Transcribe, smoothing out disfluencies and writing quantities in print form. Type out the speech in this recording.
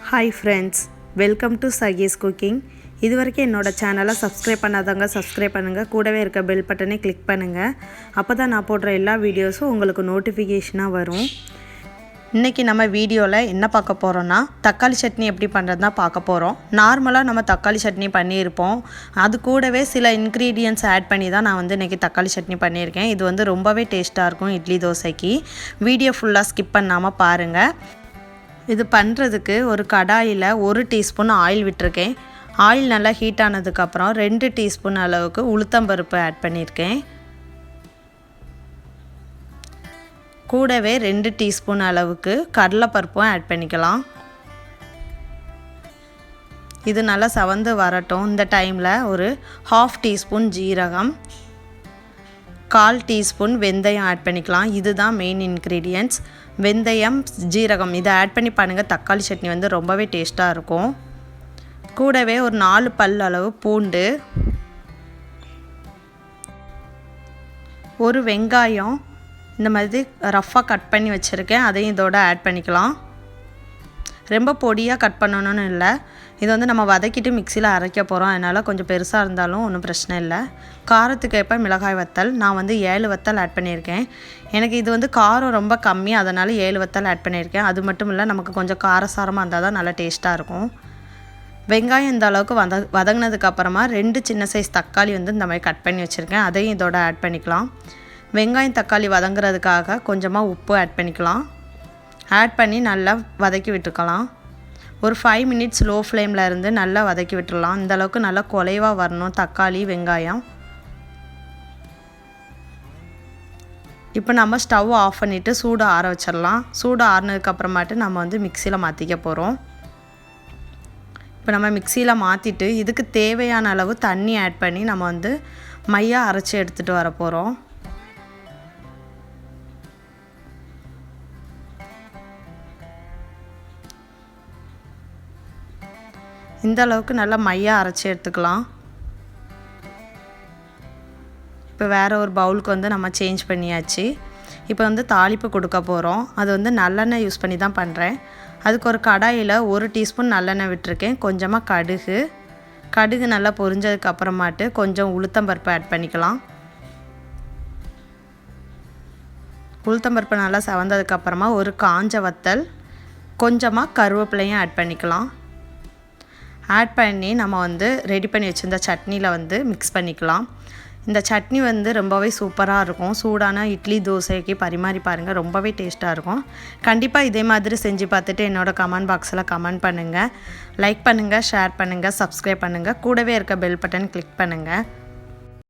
Hi friends, welcome to Sagi's Cooking. இதுவரைக்கும் என்னோட சேனலை சப்ஸ்கிரைப் பண்ணாதவங்க சப்ஸ்கிரைப் பண்ணுங்கள், கூடவே இருக்க பெல் பட்டனை கிளிக் பண்ணுங்கள். அப்போ தான் நான் போடுற எல்லா வீடியோஸும் உங்களுக்கு நோட்டிஃபிகேஷனாக வரும். இன்றைக்கி நம்ம வீடியோவில் என்ன பார்க்க போகிறோன்னா தக்காளி சட்னி எப்படி பண்ணுறது தான் பார்க்க போகிறோம். நார்மலாக நம்ம தக்காளி சட்னி பண்ணியிருப்போம், அது கூடவே சில இன்க்ரீடியன்ட்ஸ் ஆட் பண்ணி தான் நான் இன்றைக்கி தக்காளி சட்னி பண்ணியிருக்கேன். இது ரொம்பவே டேஸ்ட்டாக இருக்கும் இட்லி தோசைக்கு. வீடியோ ஃபுல்லாக ஸ்கிப் பண்ணாமல் பாருங்கள். இது பண்ணுறதுக்கு ஒரு கடாயில் 1 டீஸ்பூன் ஆயில் விட்டுருக்கேன். ஆயில் நல்லா ஹீட் ஆனதுக்கப்புறம் 2 டீஸ்பூன் அளவுக்கு உளுத்தம்பருப்பு ஆட் பண்ணியிருக்கேன். கூடவே 2 டீஸ்பூன் அளவுக்கு கடலைப்பருப்பும் ஆட் பண்ணிக்கலாம். இது நல்லா செவந்து வரட்டும். இந்த டைமில் ஒரு 1/2 டீஸ்பூன் ஜீரகம், 1/4 டீஸ்பூன் வெந்தயம் ஆட் பண்ணிக்கலாம். இதுதான் மெயின் இன்க்ரீடியன்ட்ஸ். வெந்தயம், ஜீரகம் இதை ஆட் பண்ணி பண்ணுங்கள். தக்காளி சட்னி ரொம்பவே டேஸ்ட்டாக இருக்கும். கூடவே ஒரு 4 பல் அளவு பூண்டு, ஒரு வெங்காயம் இந்த மாதிரி ரஃப்பாக கட் பண்ணி வச்சுருக்கேன், அதையும் இதோட ஆட் பண்ணிக்கலாம். ரொம்ப பொடியாக கட் பண்ணணும்னு இல்லை. இது நம்ம வதக்கிட்டு மிக்சியில் அரைக்க போகிறோம், அதனால் கொஞ்சம் பெருசாக இருந்தாலும் ஒன்றும் பிரச்சனை இல்லை. காரத்துக்கு ஏற்ப மிளகாய் வத்தல் நான் 7 வத்தல் ஆட் பண்ணியிருக்கேன். எனக்கு இது காரம் ரொம்ப கம்மி, அதனால் 7 வத்தல் ஆட் பண்ணியிருக்கேன். அது மட்டும் இல்லை, நமக்கு கொஞ்சம் காரசாரமாக இருந்தால் தான் நல்லா டேஸ்ட்டாக இருக்கும். வெங்காயம் இந்த அளவுக்கு வதங்கினதுக்கப்புறமா 2 சின்ன சைஸ் தக்காளி இந்த மாதிரி கட் பண்ணி வச்சுருக்கேன், அதையும் இதோட ஆட் பண்ணிக்கலாம். வெங்காயம் தக்காளி வதங்குறதுக்காக கொஞ்சமாக உப்பு ஆட் பண்ணிக்கலாம். ஆட் பண்ணி நல்லா வதக்கி விட்டுக்கலாம். ஒரு 5 மினிட்ஸ் லோ ஃப்ளேமில் இருந்து நல்லா வதக்கி விட்டுடலாம். இந்தளவுக்கு நல்லா குலைவாக வரணும் தக்காளி வெங்காயம். இப்போ நம்ம ஸ்டவ் ஆஃப் பண்ணிவிட்டு சூடு ஆற வச்சிடலாம். சூடு ஆறினதுக்கப்புறமாட்டு நம்ம மிக்சியில் மாற்றிக்க போகிறோம். இப்போ நம்ம மிக்சியில் மாற்றிட்டு இதுக்கு தேவையான அளவு தண்ணி ஆட் பண்ணி நம்ம மையாக அரைச்சி எடுத்துகிட்டு வர போகிறோம். இந்த அளவுக்கு நல்லா மையாக அரைச்சி எடுத்துக்கலாம். இப்போ வேறு ஒரு பவுலுக்கு நம்ம சேஞ்ச் பண்ணியாச்சு. இப்போ தாளிப்பு கொடுக்க போகிறோம். அது நல்லெண்ணெய் யூஸ் பண்ணி தான் பண்ணுறேன். அதுக்கு ஒரு கடாயில் 1 டீஸ்பூன் நல்லெண்ணெய் விட்டுருக்கேன். கொஞ்சமாக கடுகு நல்லா பொரிஞ்சதுக்கு அப்புறமாட்டு கொஞ்சம் உளுத்தம்பருப்பு ஆட் பண்ணிக்கலாம். உளுத்தம்பருப்பு நல்லா செவந்ததுக்கப்புறமா ஒரு காஞ்ச வத்தல், கொஞ்சமாக கருவேப்பிலையும் ஆட் பண்ணிக்கலாம். ஆட் பண்ணி நம்ம ரெடி பண்ணி வச்சுருந்த சட்னியில் மிக்ஸ் பண்ணிக்கலாம். இந்த சட்னி ரொம்பவே சூப்பராக இருக்கும். சூடான இட்லி தோசைக்கு பரிமாறி பாருங்கள், ரொம்பவே டேஸ்ட்டாக இருக்கும். கண்டிப்பாக இதே மாதிரி செஞ்சு பார்த்துட்டு என்னோடய கமெண்ட் பாக்ஸில் கமெண்ட் பண்ணுங்கள். லைக் பண்ணுங்கள், ஷேர் பண்ணுங்கள், சப்ஸ்கிரைப் பண்ணுங்கள், கூடவே இருக்க பெல் பட்டன் கிளிக் பண்ணுங்கள்.